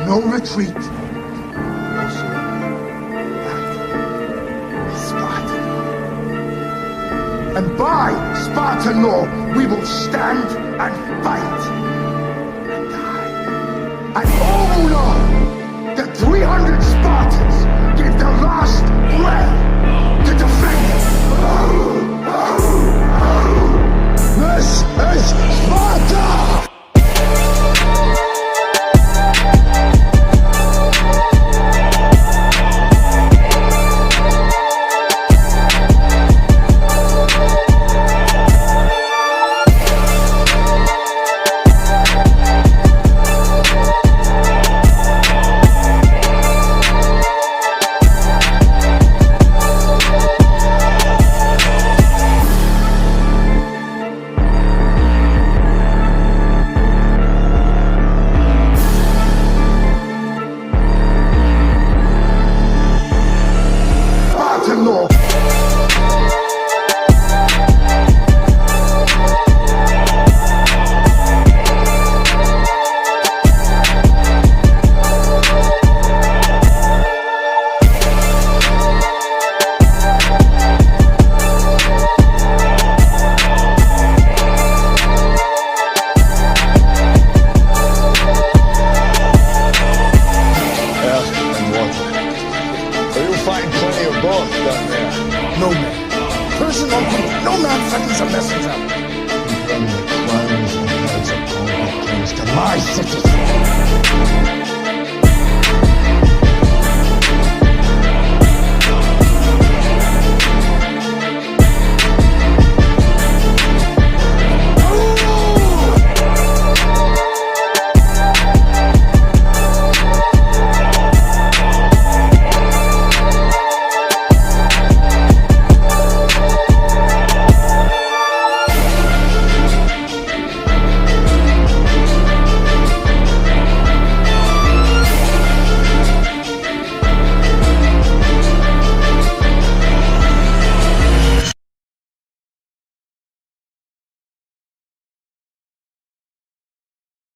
no retreat. Spartan. And by Spartan law, we will stand and fight and die. And all will know that 300 Spartans gave their last breath to defend it. This is Sparta! No man. Personal proof. No man threatens a messenger. From the crimes and heads of all who comes to my citizen.